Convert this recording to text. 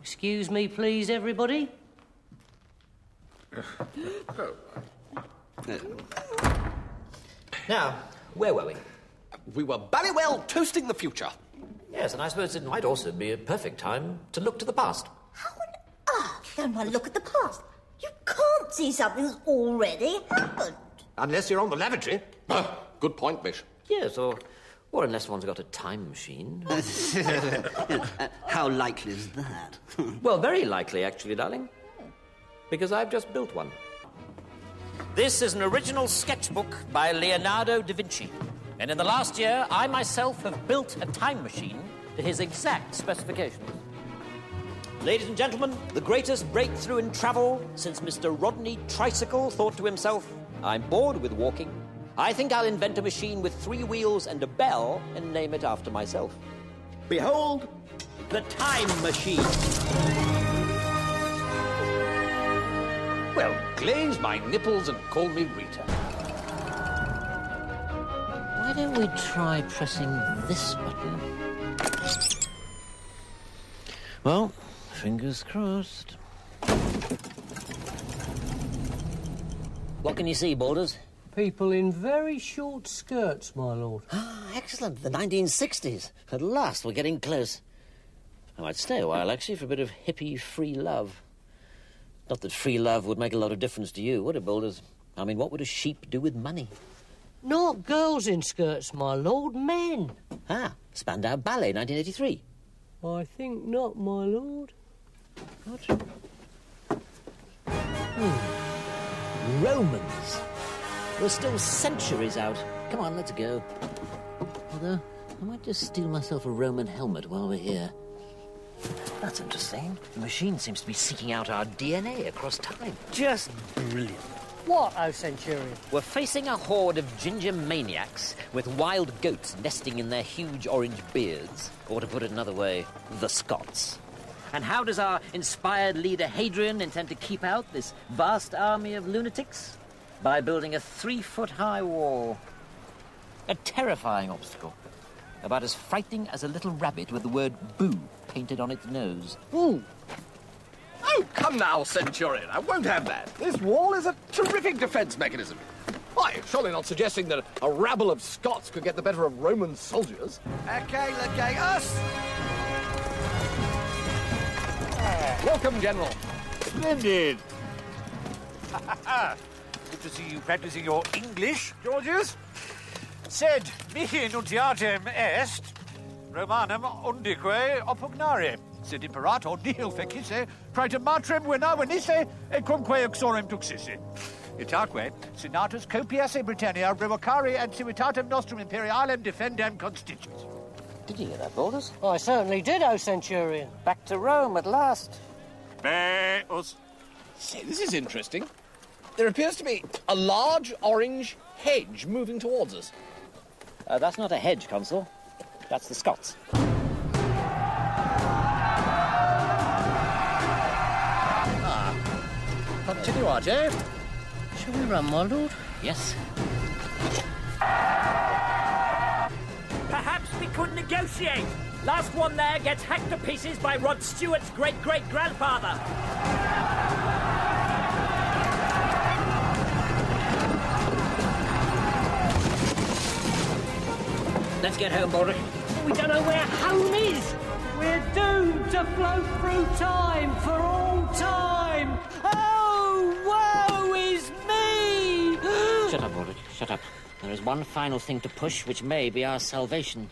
Excuse me, please, everybody. Now, where were we? We were very well toasting the future. Yes, and I suppose it might also be a perfect time to look to the past. How on earth can one look at the past? You can't see something that's already happened. Unless you're on the lavatory. Good point, Bish. Yes, or unless one's got a time machine. How likely is that? Well, very likely, actually, darling. Because I've just built one. This is an original sketchbook by Leonardo da Vinci. And in the last year, I myself have built a time machine to his exact specifications. Ladies and gentlemen, the greatest breakthrough in travel since Mr. Rodney Tricycle thought to himself, I'm bored with walking. I think I'll invent a machine with 3 wheels and a bell and name it after myself. Behold, The Time Machine. well, glaze my nipples and call me Rita. Why don't we try pressing this button? Well, fingers crossed. What can you see, Balders? People in very short skirts, my lord. Ah, excellent. The 1960s. At last, we're getting close. I might stay a while, actually, for a bit of hippie free love. Not that free love would make a lot of difference to you, would it, Boulders? I mean, what would a sheep do with money? Not girls in skirts, my lord, men. Ah, Spandau Ballet, 1983. I think not, my lord. What? Romans. We're still centuries out. Come on, let's go. Although, I might just steal myself a Roman helmet while we're here. That's interesting. The machine seems to be seeking out our DNA across time. Just brilliant. What, O Centurion? We're facing a horde of ginger maniacs with wild goats nesting in their huge orange beards. Or to put it another way, the Scots. And how does our inspired leader Hadrian intend to keep out this vast army of lunatics? By building a 3-foot-high wall. A terrifying obstacle. About as frightening as a little rabbit with the word boo painted on its nose. Ooh. Oh, come now, Centurion. I won't have that. This wall is a terrific defence mechanism. Why, surely not suggesting that a rabble of Scots could get the better of Roman soldiers. Okay, legatus. Welcome, General. Splendid. Good to see you practicing your English, Georgius. Sed mihi nuntiatem est, Romanum undique oppugnare. Sed imperator nihil fecisse, praeter matrem vena venisse, et cumque uxorem tuxisse. Itaque, senatus copiasse Britannia revocare ad civitatem nostrum imperialem defendam constituit. Did you hear that, Balders? I certainly did, O Centurion. Back to Rome at last. Meus. Say, this is interesting. There appears to be a large orange hedge moving towards us. That's not a hedge, Consul. That's the Scots. Continuate. Shall we run, my lord? Yes. Perhaps we could negotiate. Last one there gets hacked to pieces by Rod Stewart's great-great-grandfather. Let's get home, Baldric. We don't know where home is. We're doomed to float through time for all time. Oh, woe is me! Shut up, Baldric. Shut up. There is one final thing to push, which may be our salvation.